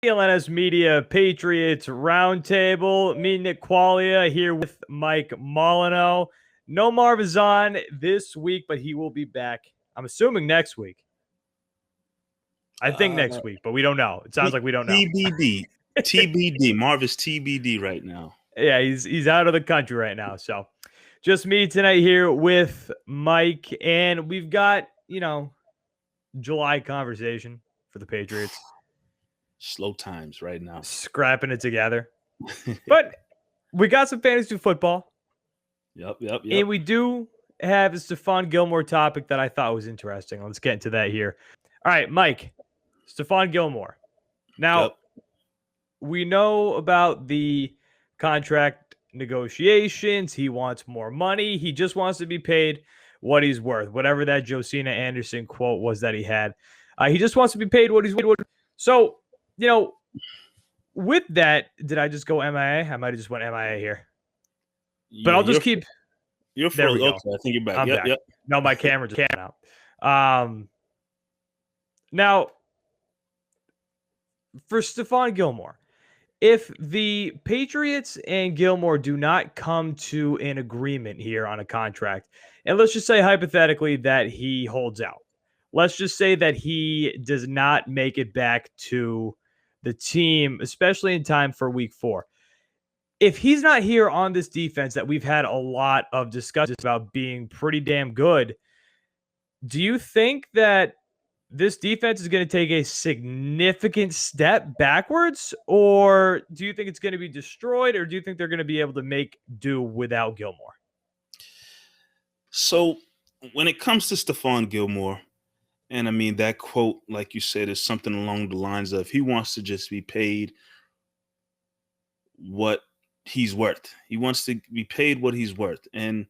CLNS Media Patriots Roundtable. Me, Nick Qualia, here with Mike Molyneux. No Marvizon this week, but he will be back, I'm assuming, next week. I think next week, but we don't know. It sounds like we don't know. TBD. TBD. Marv is TBD right now. Yeah, he's out of the country right now. So just me tonight here with Mike. And we've got, July conversation for the Patriots. Slow times right now. Scrapping it together. But we got some fantasy football. Yep. And we do have a Stephon Gilmore topic that I thought was interesting. Let's get into that here. All right, Mike, Stephon Gilmore. Now, we know about the contract negotiations. He wants more money. He just wants to be paid what he's worth, whatever that Josina Anderson quote was that he had. He just wants to be paid what he's worth. So, with that, did I just go MIA? I might have just went MIA here. But I'll just keep. You're there. We go. Okay, I think you're back. I'm back. No, my camera just came out. Now, for Stephon Gilmore, if the Patriots and Gilmore do not come to an agreement here on a contract, and let's just say hypothetically that he holds out. Let's just say that he does not make it back to the team, especially in time for week 4. If he's not here on this defense that we've had a lot of discussions about being pretty damn good, do you think that this defense is going to take a significant step backwards, or do you think it's going to be destroyed, or do you think they're going to be able to make do without Gilmore? So when it comes to Stephon Gilmore, and I mean, that quote, like you said, is something along the lines of he wants to just be paid what he's worth. He wants to be paid what he's worth. And,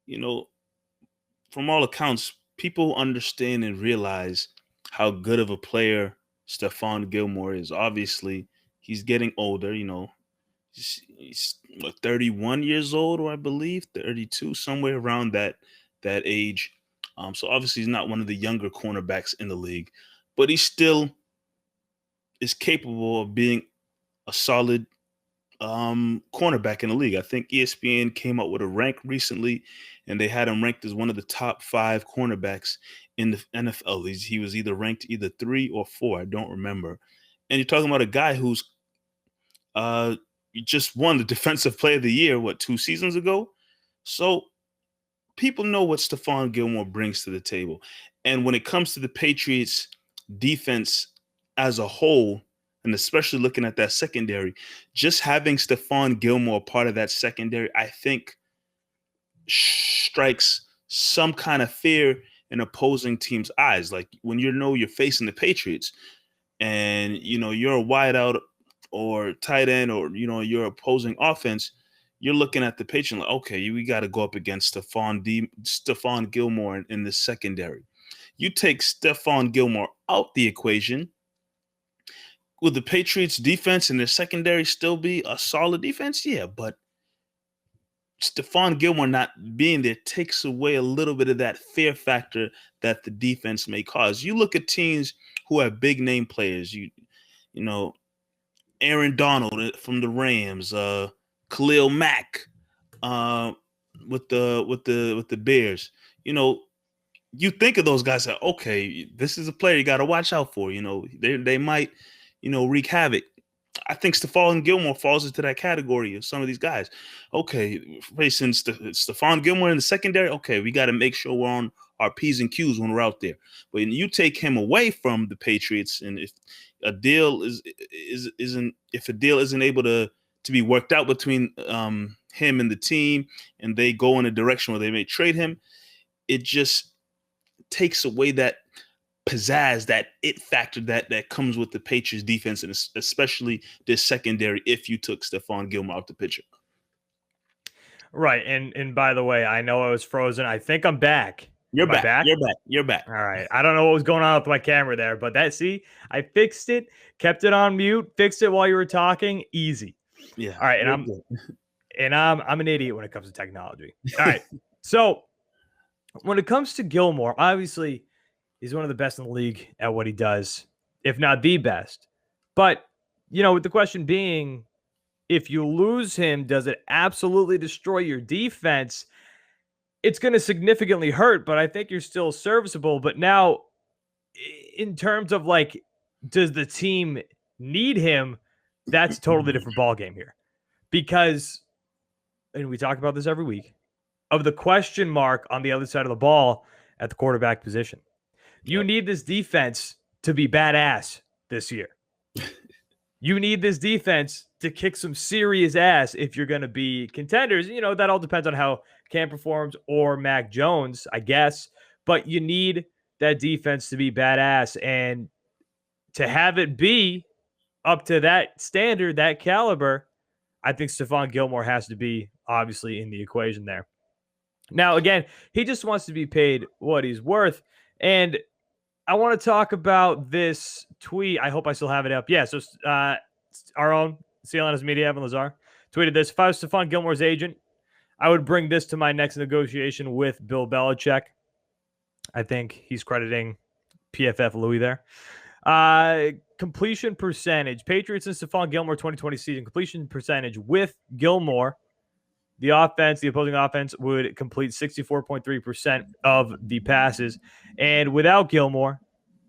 from all accounts, people understand and realize how good of a player Stephon Gilmore is. Obviously, he's getting older, he's 31 years old, or I believe 32, somewhere around that age. So obviously he's not one of the younger cornerbacks in the league, but he still is capable of being a solid cornerback in the league. I think ESPN came out with a rank recently, and they had him ranked as one of the top 5 cornerbacks in the NFL. He was either ranked 3 or 4. I don't remember. And you're talking about a guy who's just won the Defensive Player of the Year, 2 seasons ago? So people know what Stephon Gilmore brings to the table. And when it comes to the Patriots defense as a whole, and especially looking at that secondary, just having Stephon Gilmore part of that secondary, I think strikes some kind of fear in opposing teams' eyes. Like when you're facing the Patriots and, you're a wideout or tight end, or, your opposing offense, you're looking at the Patriots like, okay, we got to go up against Stephon Gilmore in the secondary. You take Stephon Gilmore out the equation, will the Patriots defense and their secondary still be a solid defense? Yeah, but Stephon Gilmore not being there takes away a little bit of that fear factor that the defense may cause. You look at teams who have big name players, Aaron Donald from the Rams, Khalil Mack with the Bears. You think of those guys like, okay, this is a player you got to watch out for. They might, wreak havoc. I think Stephon Gilmore falls into that category of some of these guys. Okay, facing Stephon Gilmore in the secondary, okay, we got to make sure we're on our P's and Q's when we're out there. But when you take him away from the Patriots, and if a deal isn't able to be worked out between him and the team, and they go in a direction where they may trade him, it just takes away that pizzazz, that it factor that comes with the Patriots defense, and especially this secondary if you took Stephon Gilmore out the picture. Right. And by the way, I know I was frozen. I think I'm back. You're back. You're back. All right. I don't know what was going on with my camera there, but I fixed it, kept it on mute, fixed it while you were talking. Easy. Yeah. All right. And I'm an idiot when it comes to technology. All right. So when it comes to Gilmore, obviously he's one of the best in the league at what he does, if not the best. But with the question being, if you lose him, does it absolutely destroy your defense? It's going to significantly hurt, but I think you're still serviceable. But now, in terms of like, does the team need him? That's a totally different ballgame here. Because, and we talk about this every week, of the question mark on the other side of the ball at the quarterback position. You Yep. need this defense to be badass this year. You need this defense to kick some serious ass if you're going to be contenders. That all depends on how Cam performs or Mac Jones, I guess. But you need that defense to be badass. And to have it be up to that standard, that caliber, I think Stephon Gilmore has to be obviously in the equation there. Now, again, he just wants to be paid what he's worth. And I want to talk about this tweet. I hope I still have it up. Yeah, so our own CLNS Media, Evan Lazar, tweeted this. If I was Stephon Gilmore's agent, I would bring this to my next negotiation with Bill Belichick. I think he's crediting PFF Louis there. Completion percentage. Patriots and Stephon Gilmore 2020 season completion percentage with Gilmore. The opposing offense would complete 64.3% of the passes. And without Gilmore,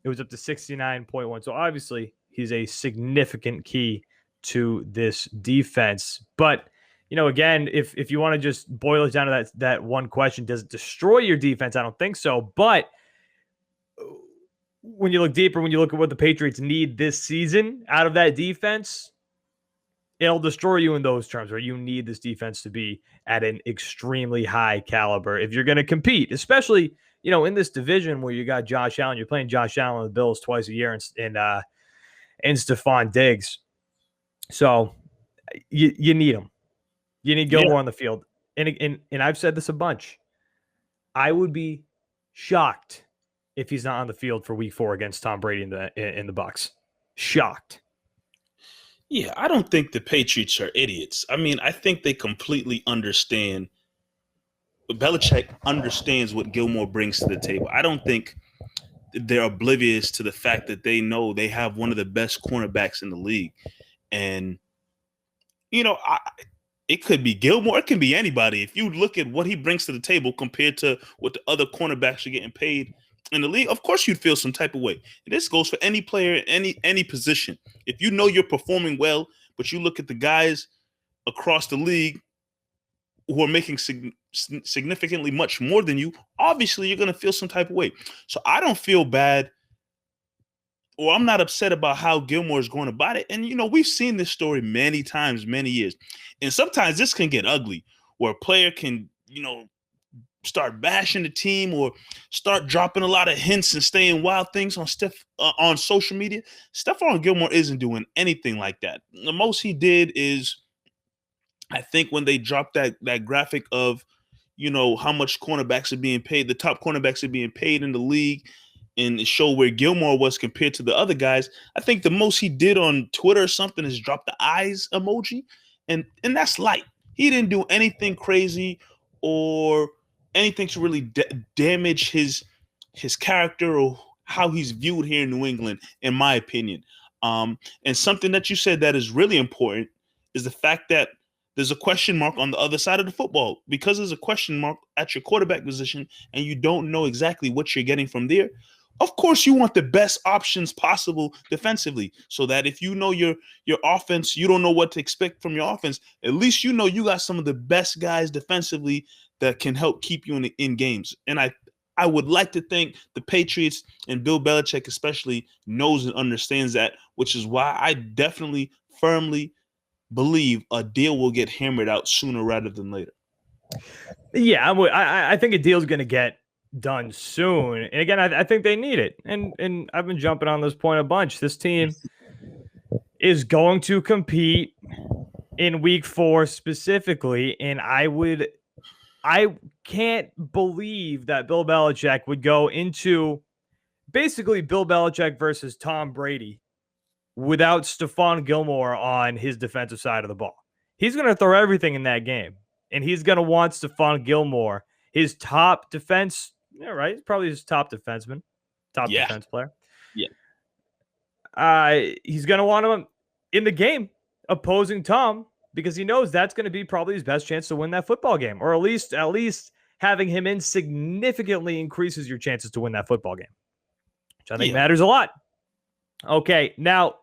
it was up to 69.1. So obviously, he's a significant key to this defense. But, again, if you want to just boil it down to that one question, does it destroy your defense? I don't think so. But when you look deeper, when you look at what the Patriots need this season out of that defense, it'll destroy you in those terms where you need this defense to be at an extremely high caliber if you're going to compete, especially, in this division where you got Josh Allen. You're playing Josh Allen and the Bills twice a year and Stephon Diggs. So you need them. You need Gilmore on the field. And I've said this a bunch. I would be shocked if he's not on the field for week 4 against Tom Brady in the Bucs. Shocked. Yeah, I don't think the Patriots are idiots. I mean, I think they completely understand. Belichick understands what Gilmore brings to the table. I don't think they're oblivious to the fact that they know they have one of the best cornerbacks in the league. And, it could be Gilmore. It can be anybody. If you look at what he brings to the table compared to what the other cornerbacks are getting paid in the league, of course you'd feel some type of way. And this goes for any player, any position. If you know you're performing well, but you look at the guys across the league who are making significantly much more than you, obviously you're going to feel some type of way. So I don't feel bad, or I'm not upset about how Gilmore is going about it. And, we've seen this story many times, many years. And sometimes this can get ugly, where a player can, start bashing the team or start dropping a lot of hints and saying wild things on social media. Stephon Gilmore isn't doing anything like that. The most he did is, I think, when they dropped that graphic of, how much cornerbacks are being paid, the top cornerbacks are being paid in the league, and it showed where Gilmore was compared to the other guys. I think the most he did on Twitter or something is drop the eyes emoji, and that's light. He didn't do anything crazy or anything to really damage his character or how he's viewed here in New England, in my opinion. And something that you said that is really important is the fact that there's a question mark on the other side of the football. Because there's a question mark at your quarterback position and you don't know exactly what you're getting from there. Of course, you want the best options possible defensively, so that if you know your offense, you don't know what to expect from your offense, at least you know you got some of the best guys defensively that can help keep you in games. And I would like to think the Patriots and Bill Belichick especially knows and understands that, which is why I definitely firmly believe a deal will get hammered out sooner rather than later. Yeah, I think a deal's going to get done soon. And again, I think they need it. And I've been jumping on this point a bunch. This team is going to compete in week 4 specifically. And I can't believe that Bill Belichick would go into basically Bill Belichick versus Tom Brady without Stephon Gilmore on his defensive side of the ball. He's going to throw everything in that game. And he's going to want Stephon Gilmore, his top defense. Yeah, right. Probably his top defenseman, defense player. Yeah. He's going to want him in the game opposing Tom because he knows that's going to be probably his best chance to win that football game, or at least having him in significantly increases your chances to win that football game, which I think matters a lot. Okay, now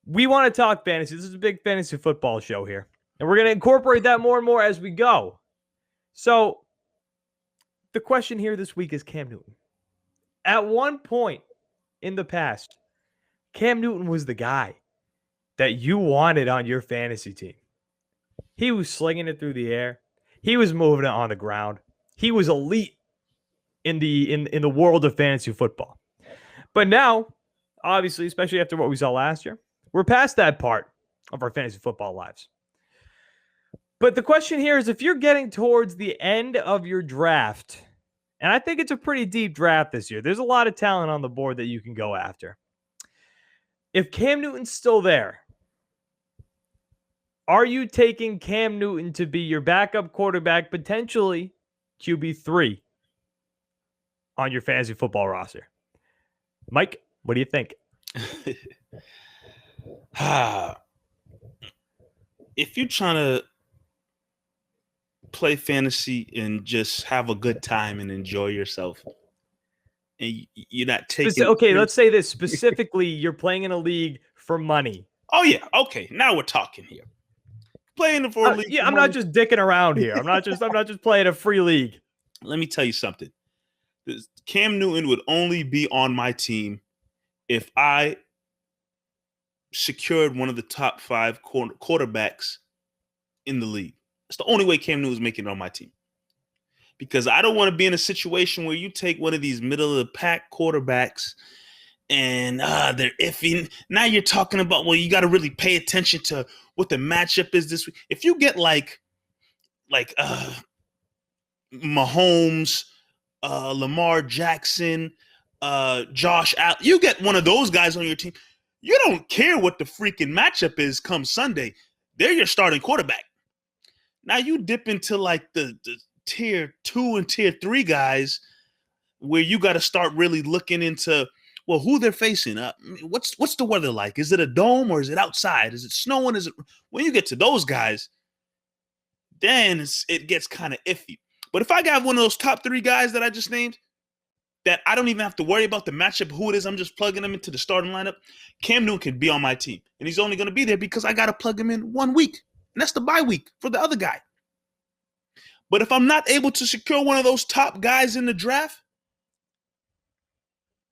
we want to talk fantasy. This is a big fantasy football show here, and we're going to incorporate that more and more as we go. So the question here this week is Cam Newton. At one point in the past, Cam Newton was the guy that you wanted on your fantasy team. He was slinging it through the air. He was moving it on the ground. He was elite in the world of fantasy football. But now, obviously, especially after what we saw last year, we're past that part of our fantasy football lives. But the question here is, if you're getting towards the end of your draft, and I think it's a pretty deep draft this year, there's a lot of talent on the board that you can go after. If Cam Newton's still there, are you taking Cam Newton to be your backup quarterback, potentially QB3 on your fantasy football roster? Mike, what do you think? If you're trying to play fantasy and just have a good time and enjoy yourself, and you're not taking... Okay, let's say this. Specifically, you're playing in a league for money. Oh, yeah. Okay, now we're talking here. Playing for a league. Yeah, I'm not just dicking around here. I'm not just playing a free league. Let me tell you something. Cam Newton would only be on my team if I secured one of the top 5 quarterbacks in the league. It's the only way Cam Newton is making it on my team. Because I don't want to be in a situation where you take one of these middle-of-the-pack quarterbacks and they're iffy. Now you're talking about, well, you got to really pay attention to what the matchup is this week. If you get like Mahomes, Lamar Jackson, Josh Allen, you get one of those guys on your team, you don't care what the freaking matchup is come Sunday. They're your starting quarterback. Now you dip into like the tier 2 and tier 3 guys where you got to start really looking into, well, who they're facing. What's the weather like? Is it a dome or is it outside? Is it snowing? When you get to those guys, then it gets kind of iffy. But if I got one of those top 3 guys that I just named, that I don't even have to worry about the matchup, who it is, I'm just plugging them into the starting lineup, Cam Newton can be on my team. And he's only going to be there because I got to plug him in 1 week. And that's the bye week for the other guy. But if I'm not able to secure one of those top guys in the draft,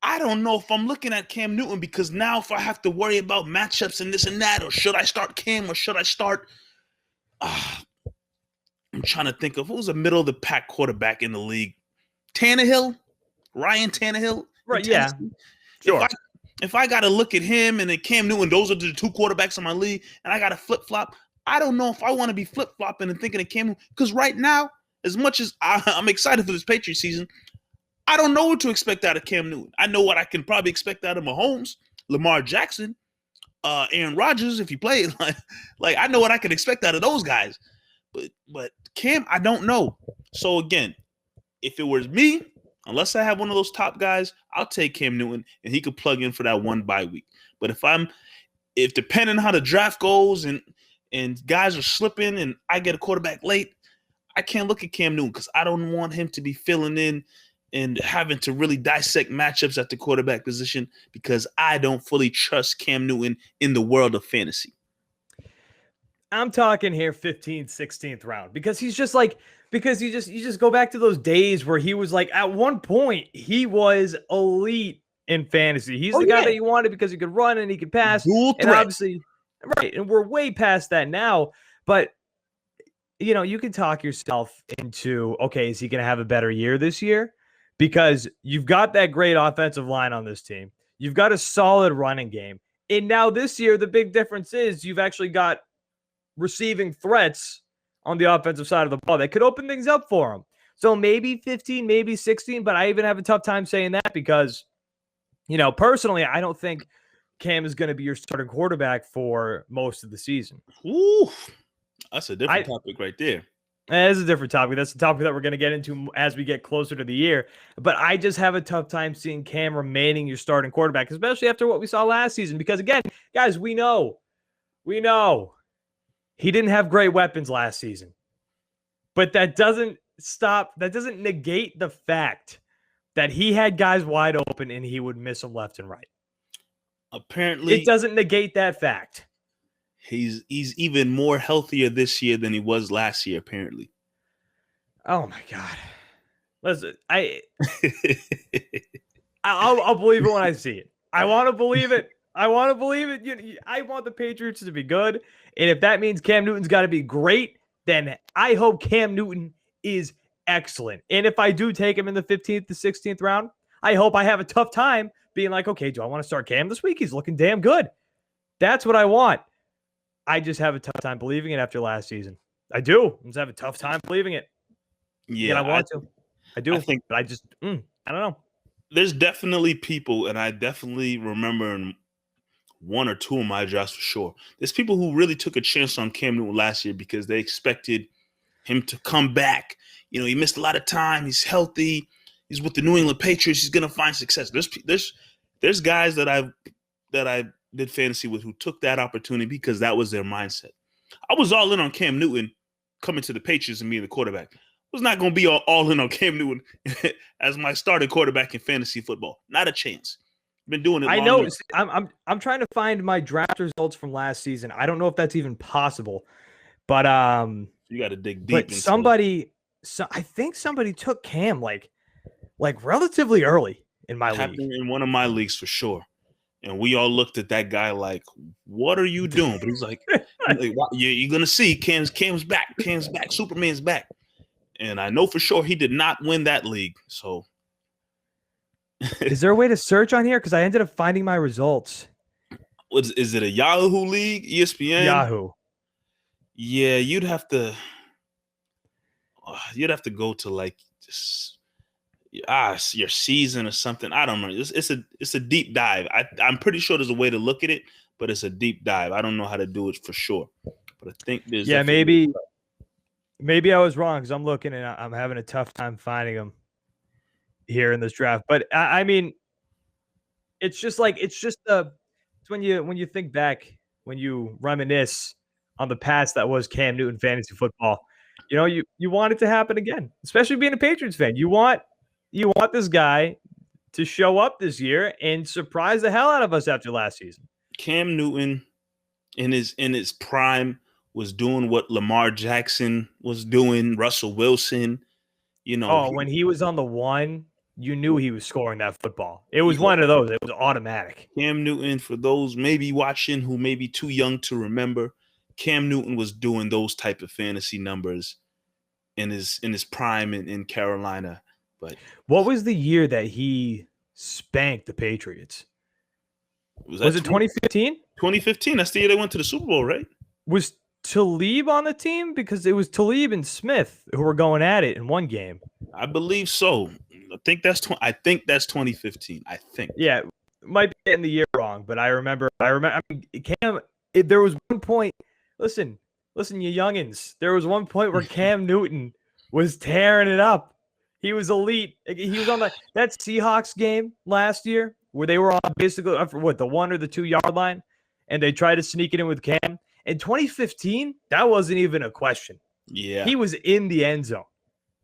I don't know if I'm looking at Cam Newton, because now if I have to worry about matchups and this and that, or should I start Cam or should I start... I'm trying to think of who's a middle-of-the-pack quarterback in the league. Tannehill? Ryan Tannehill? Right, yeah. Sure. If I got to look at him and then Cam Newton, those are the 2 quarterbacks in my league, and I got to flip-flop, I don't know if I want to be flip-flopping and thinking of Cam Newton, because right now, as much as I'm excited for this Patriots season, I don't know what to expect out of Cam Newton. I know what I can probably expect out of Mahomes, Lamar Jackson, Aaron Rodgers, if he played. Like I know what I can expect out of those guys. But Cam, I don't know. So again, if it was me, unless I have one of those top guys, I'll take Cam Newton and he could plug in for that 1 bye week. But if depending on how the draft goes and guys are slipping and I get a quarterback late, I can't look at Cam Newton because I don't want him to be filling in and having to really dissect matchups at the quarterback position, because I don't fully trust Cam Newton in the world of fantasy. I'm talking here 15th, 16th round, because he's just like, because you just go back to those days where he was like, at one point he was elite in fantasy. He's the guy that you wanted because he could run and he could pass. Dual threat. And obviously, right. And we're way past that now, but you know, you can talk yourself into, okay, is he going to have a better year this year? Because you've got that great offensive line on this team. You've got a solid running game. And now this year, the big difference is you've actually got receiving threats on the offensive side of the ball that could open things up for him. So maybe 15, maybe 16, but I even have a tough time saying that because, you know, personally, I don't think Cam is going to be your starting quarterback for most of the season. Ooh, that's a different topic right there. That is a different topic. That's a topic that we're going to get into as we get closer to the year. But I just have a tough time seeing Cam remaining your starting quarterback, especially after what we saw last season. Because, again, guys, we know We know he didn't have great weapons last season, but that doesn't negate the fact that he had guys wide open and he would miss them left and right. Apparently, It doesn't negate that fact. He's even more healthier this year than he was last year, apparently. Oh my God. Listen, I'll believe it when I see it. I want to believe it. I want to believe it. I want the Patriots to be good. And if that means Cam Newton's got to be great, then I hope Cam Newton is excellent. And if I do take him in the 15th to 16th round, I hope I have a tough time being like, okay, do I want to start Cam this week? He's looking damn good. That's what I want. I just have a tough time believing it after last season. I do. I just have a tough time believing it. Yeah, I want to. I do. I think, but I just, I don't know. There's definitely people, and I definitely remember in one or two of my drafts for sure. There's people who really took a chance on Cam Newton last year because they expected him to come back. You know, he missed a lot of time. He's healthy. He's with the New England Patriots. He's gonna find success. There's guys that I did fantasy with who took that opportunity because that was their mindset. I was all in on Cam Newton coming to the Patriots and being the quarterback. I was not going to be all in on Cam Newton as my starting quarterback in fantasy football. Not a chance. Been doing it. I know. I'm trying to find my draft results from last season. I don't know if that's even possible, but you got to dig deep. But I think somebody took Cam like relatively early in my league. In one of my leagues for sure. And we all looked at that guy like, what are you doing? But he's like, you're going to see Cam's back. Cam's back. Superman's back. And I know for sure he did not win that league. So is there a way to search on here? Because I ended up finding my results. Is it a Yahoo league? ESPN? Yahoo. Yeah, you'd have to go to like just your season or something. I don't know. It's a deep dive. I'm pretty sure there's a way to look at it, but it's a deep dive. I don't know how to do it for sure, but I think there's maybe I was wrong because I'm looking and I'm having a tough time finding them here in this draft. But I mean, it's when you think back, when you reminisce on the past that was Cam Newton fantasy football. You know, you want it to happen again, especially being a Patriots fan. You want this guy to show up this year and surprise the hell out of us after last season. Cam Newton in his prime was doing what Lamar Jackson was doing, Russell Wilson, you know. When he was on the one, you knew he was scoring that football. It was one of those. It was automatic. Cam Newton, for those maybe watching who may be too young to remember, Cam Newton was doing those type of fantasy numbers in his prime in Carolina. But what was the year that he spanked the Patriots? Was it 2015? 2015. That's the year they went to the Super Bowl, right? Was Talib on the team? Because it was Talib and Smith who were going at it in one game. I believe so. I think that's 2015. I think. Yeah, might be getting the year wrong, but I remember. I mean, Cam. There was one point. Listen, you youngins. There was one point where Cam Newton was tearing it up. He was elite. He was on that Seahawks game last year where they were on basically the 1 or the 2 yard line, and they tried to sneak it in with Cam. In 2015, that wasn't even a question. Yeah, he was in the end zone.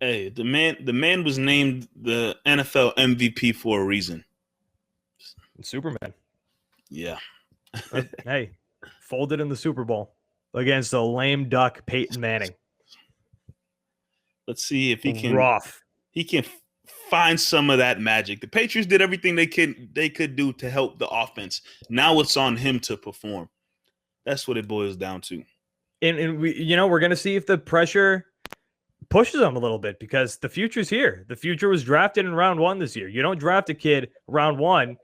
Hey, the man was named the NFL MVP for a reason. Superman. Yeah. Hey, folded in the Super Bowl against a lame duck Peyton Manning. Let's see if he can. Rough. He can find some of that magic. The Patriots did everything they could do to help the offense. Now it's on him to perform. That's what it boils down to. And we're going to see if the pressure pushes him a little bit because the future's here. The future was drafted in round 1 this year. You don't draft a kid round 1.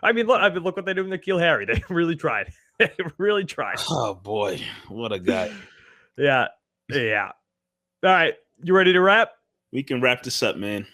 I mean, look what they did with N'Keal Harry. They really tried. They really tried. Oh boy, what a guy! Yeah. All right, you ready to wrap? We can wrap this up, man.